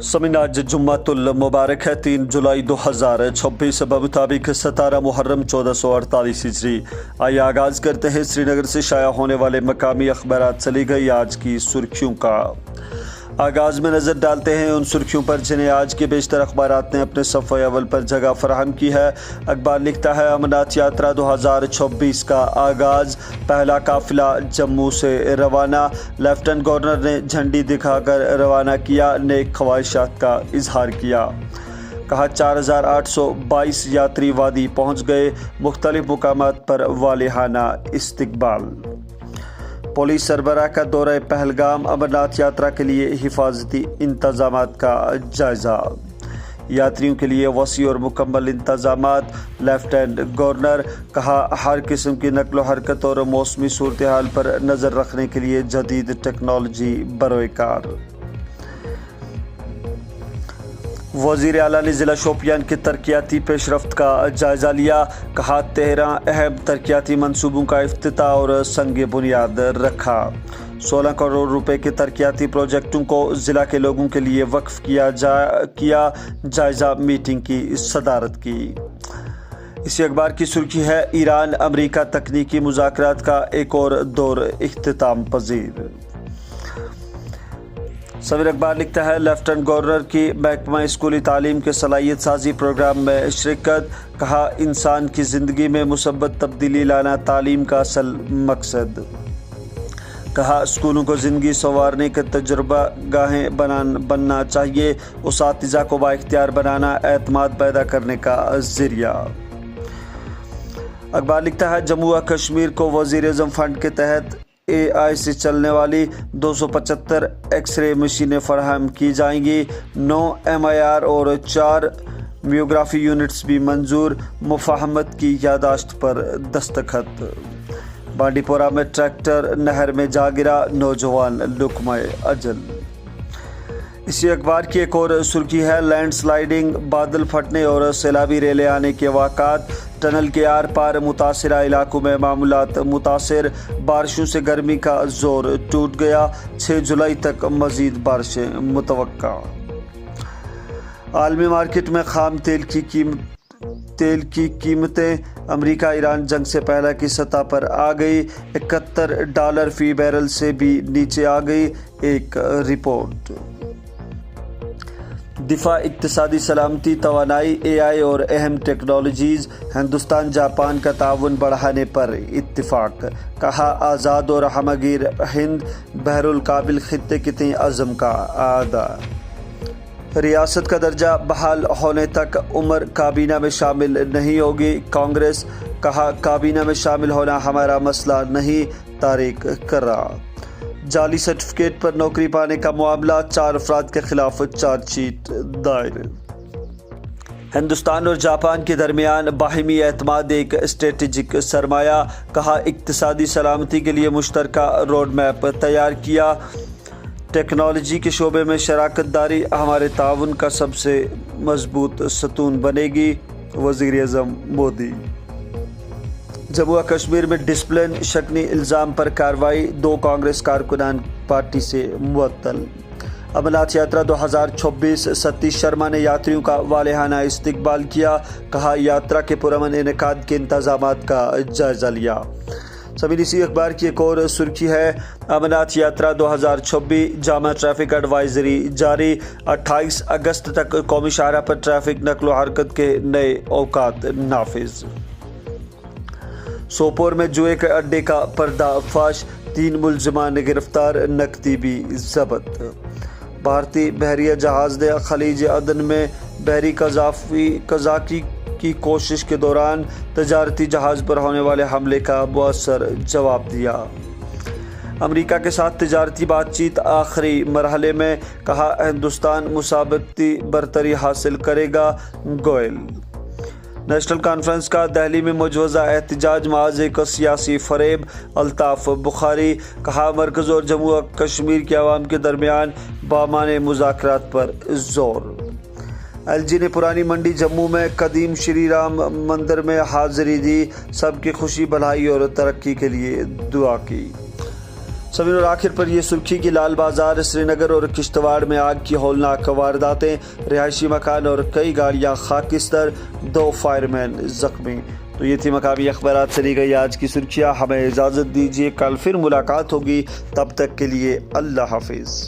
समिनाज जुम्मतुल मुबारक है 3 जुलाई 2026 मुताबिक 17 मुहर्रम 1448 हिजरी। आइए आगाज़ करते हैं श्रीनगर से शाया होने वाले मकामी अखबारात से ली गई आज की सुर्खियों का। आगाज़ में नज़र डालते हैं उन सुर्खियों पर जिन्हें आज के बेशतर अखबारात ने अपने सफ़े अव्वल पर जगह फराहम की है। अखबार लिखता है अमरनाथ यात्रा 2026 का आगाज़, पहला काफिला जम्मू से रवाना, लेफ्टिनेंट गवर्नर ने झंडी दिखाकर रवाना किया, नेक ख्वाहिशात का इजहार किया। कहा 4822 यात्री वादी पहुँच गए, मुख्तलिफ मुकामात पर वालिहाना इस्तकबाल। पुलिस सरबराह का दौरा पहलगाम, अमरनाथ यात्रा के लिए हिफाजती इंतजामात का जायजा, यात्रियों के लिए वसी और मुकम्मल इंतजामात। लेफ्टिनेंट गवर्नर कहा हर किस्म की नकलो हरकत और मौसमी सूरत हाल पर नज़र रखने के लिए जदीद टेक्नोलॉजी बरोकार। वज़ीर आला ने ज़िला शोपियान के तरक्याती पेशरफ्त का जायज़ा लिया। कहा 13 अहम तरक्याती मंसूबों का इफ्तिताह और संग बुनियाद रखा। 16 करोड़ रुपए के तरक्याती प्रोजेक्टों को ज़िला के लोगों के लिए वक्फ किया जायज़ा मीटिंग की सदारत की। इसी अखबार की सुर्खी है ईरान अमरीका तकनीकी मुज़ाकरात का एक और दौर इख्तिताम पजीर। सवेर अखबार लिखता है लेफ्टिनेंट गवर्नर की महकमा स्कूली तालीम के सलाहियत साजी प्रोग्राम में शिरकत। कहा इंसान की ज़िंदगी में मुसब्बत तब्दीली लाना तालीम का असल मकसद। कहा स्कूलों को ज़िंदगी संवारने के तजुर्बा गाहें बनना चाहिए, उसातिज़ा को बाइख्तियार बनाना एतमाद पैदा करने का ज़रिया। अखबार लिखता है जम्मू व कश्मीर को वज़ीर-ए-आज़म फंड के तहत AI से चलने वाली 275 एक्सरे मशीनें फराहम की जाएंगी। 9 MIR और 4 म्योग्राफी यूनिट्स भी मंजूर, मुफाहमत की यादाश्त पर दस्तखत। बांडीपोरा में ट्रैक्टर नहर में जा गिरा, नौजवान लुकमाए अजल। इसी अखबार की एक और सुर्खी है लैंडस्लाइडिंग, बादल फटने और सैलाबी रेले आने के वाक़ात। टनल के आर पार मुतासिरा इलाकों में मामूलात मुतासिर, बारिशों से गर्मी का जोर टूट गया। 6 जुलाई तक मज़ीद बारिशें मुतवक्का। आलमी मार्केट में खाम तेल की कीमतें अमरीका ईरान जंग से पहले की सतह पर आ गई, $71 फी बैरल से भी नीचे आ गई। एक रिपोर्ट। दिफा, इक्तिसादी सलामती, तवानाई, AI और अहम टेक्नोलॉजीज़, हिंदुस्तान जापान का ताउन बढ़ाने पर इत्तिफाक। कहा आज़ाद और हमगीर हिंद बहरुल काबिल खित्ते के तय अज़म का आदा। रियासत का दर्जा बहाल होने तक उम्र काबीना में शामिल नहीं होगी कांग्रेस। कहा काबीना में शामिल होना हमारा मसला नहीं, तारीख कर्रा। जाली सर्टिफिकेट पर नौकरी पाने का मामला, 4 अफराद के खिलाफ चार्जशीट दायर। हिंदुस्तान और जापान के दरमियान बाहिमी एतमाद एक स्ट्रेटेजिक सरमाया। कहा इक्तिसादी सलामती के लिए मुश्तरका रोड मैप तैयार किया। टेक्नोलॉजी के शोबे में शराकत दारी हमारे ताउन का सबसे मजबूत सतून बनेगी, वज़ीर-ए-आज़म मोदी। जम्मू व कश्मीर में डिसिप्लिन शकनी इल्ज़ाम पर कार्रवाई, 2 कांग्रेस कारकुनान पार्टी से मुअत्तल। अमरनाथ यात्रा 2026, सतीश शर्मा ने यात्रियों का वालिहाना इस्तकबाल किया। कहा यात्रा के पुरअमन इनेकाद के इंतजामात का जायज़ा लिया। सभी इसी अखबार की एक और सुर्खी है अमरनाथ यात्रा 2026, जामा ट्रैफिक एडवाइजरी जारी। 28 अगस्त तक कौमी शाहराह पर ट्रैफिक नकलो हरकत के नए औकात नाफिज। सोपोर में जुए के अड्डे का पर्दाफाश, 3 मुलजिमान गिरफ्तार, नकदी भी जब्त। भारतीय बहरिया जहाज़ ने खलीज अदन में बहरी कज़ाकी की कोशिश के दौरान तजारती जहाज़ पर होने वाले हमले का मुअस्सर जवाब दिया। अमेरिका के साथ तजारती बातचीत आखिरी मरहले में। कहा हिंदुस्तान मुसाबकती बरतरी हासिल करेगा, गोयल। नेशनल कॉन्फ्रेंस का दिल्ली में मुजवज़ा एहतजाज महज एक सियासी फरेब, अल्ताफ़ बुखारी। कहा मरकज़ और जम्मू व कश्मीर के अवाम के दरमियान बामाने मुज़ाकरात पर जोर। LG ने पुरानी मंडी जम्मू में कदीम श्री राम मंदिर में हाज़िरी दी, सबकी खुशी भलाई और तरक्की के लिए दुआ की। سمین اور آخر پر یہ سرخی کی لال بازار سری نگر اور کشتواڑ میں آگ کی ہولناک وارداتیں، رہائشی مکان اور کئی گاڑیاں خاکستر، 2 فائر مین زخمی۔ تو یہ تھی مقامی اخبارات سے لی گئی آج کی سرخیاں۔ ہمیں اجازت دیجیے، کل پھر ملاقات ہوگی، تب تک کے لیے اللہ حافظ۔